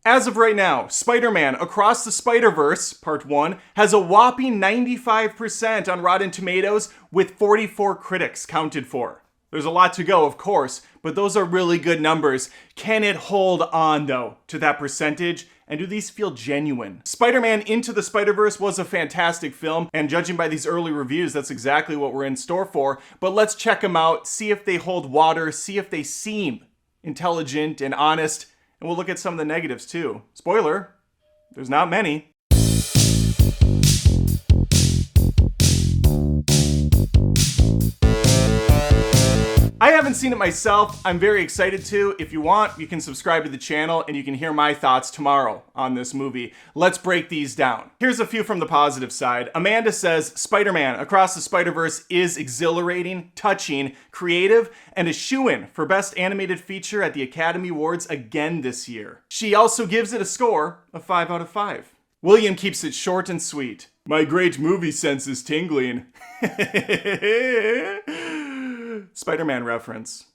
As of right now, Spider-Man Across the Spider-Verse, Part 1, has a whopping 95% on Rotten Tomatoes with 44 critics counted for. There's a lot to go, of course, but those are really good numbers. Can it hold on, though, to that percentage? And do these feel genuine? Spider-Man Into the Spider-Verse was a fantastic film, and judging by these early reviews, that's exactly what we're in store for. But let's check them out, see if they hold water, see if they seem intelligent and honest, and we'll look at some of the negatives too. Spoiler, there's not many. I haven't seen it myself. I'm very excited to. If you want, you can subscribe to the channel and you can hear my thoughts tomorrow on this movie. Let's break these down. Here's a few from the positive side. Amanda says, Spider-Man Across the Spider-Verse is exhilarating, touching, creative, and a shoo-in for Best Animated Feature at the Academy Awards again this year. She also gives it a score of 5 out of 5. William keeps it short and sweet. My great movie sense is tingling. Spider-Man reference.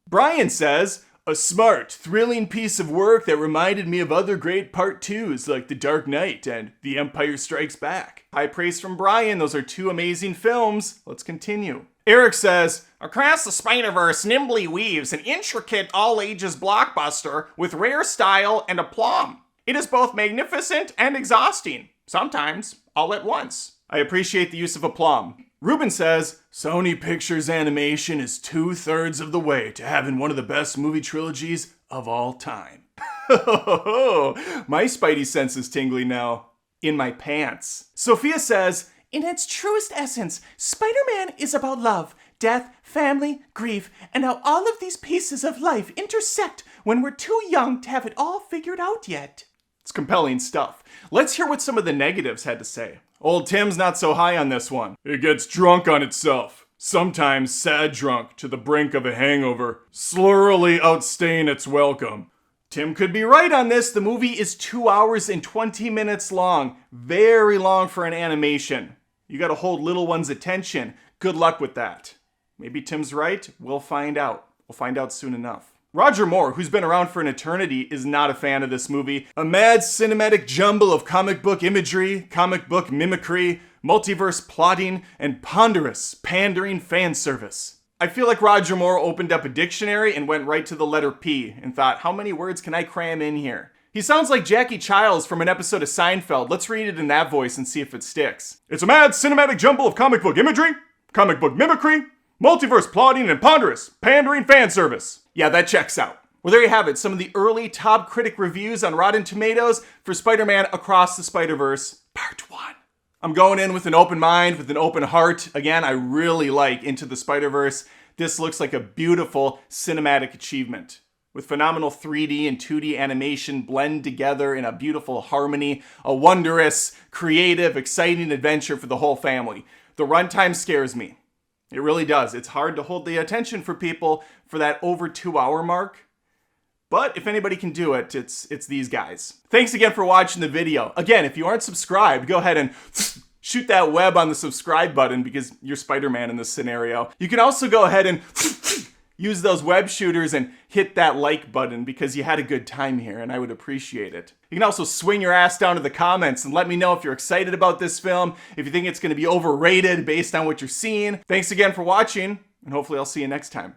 Brian says, a smart, thrilling piece of work that reminded me of other great Part 2s like The Dark Knight and The Empire Strikes Back. High praise from Brian. Those are two amazing films. Let's continue. Eric says, Across the Spider-Verse nimbly weaves an intricate all-ages blockbuster with rare style and aplomb. It is both magnificent and exhausting, sometimes all at once. I appreciate the use of aplomb. Ruben says, Sony Pictures Animation is 2/3 of the way to having one of the best movie trilogies of all time. My spidey sense is tingling now. In my pants. Sophia says, in its truest essence, Spider-Man is about love, death, family, grief, and how all of these pieces of life intersect when we're too young to have it all figured out yet. It's compelling stuff. Let's hear what some of the negatives had to say. Old Tim's not so high on this one. It gets drunk on itself. Sometimes sad drunk to the brink of a hangover. Slurrily outstaying its welcome. Tim could be right on this. The movie is 2 hours and 20 minutes long. Very long for an animation. You gotta hold little one's attention. Good luck with that. Maybe Tim's right. We'll find out. We'll find out soon enough. Roger Moore, who's been around for an eternity, is not a fan of this movie. A mad cinematic jumble of comic book imagery, comic book mimicry, multiverse plotting, and ponderous, pandering fan service. I feel like Roger Moore opened up a dictionary and went right to the letter P and thought, how many words can I cram in here? He sounds like Jackie Childs from an episode of Seinfeld. Let's read it in that voice and see if it sticks. It's a mad cinematic jumble of comic book imagery, comic book mimicry, multiverse plotting, and ponderous, pandering fan service. Yeah, that checks out. Well, there you have it. Some of the early top critic reviews on Rotten Tomatoes for Spider-Man Across the Spider-Verse, Part 1. I'm going in with an open mind, with an open heart. Again, I really like Into the Spider-Verse. This looks like a beautiful cinematic achievement, with phenomenal 3D and 2D animation blend together in a beautiful harmony, a wondrous, creative, exciting adventure for the whole family. The runtime scares me. It really does. It's hard to hold the attention for people for that over 2 hour mark. But if anybody can do it, it's these guys. Thanks again for watching the video. Again, if you aren't subscribed, go ahead and shoot that web on the subscribe button because you're Spider-Man in this scenario. You can also go ahead and use those web shooters and hit that like button because you had a good time here and I would appreciate it. You can also swing your ass down to the comments and let me know if you're excited about this film, if you think it's going to be overrated based on what you're seeing. Thanks again for watching, and hopefully I'll see you next time.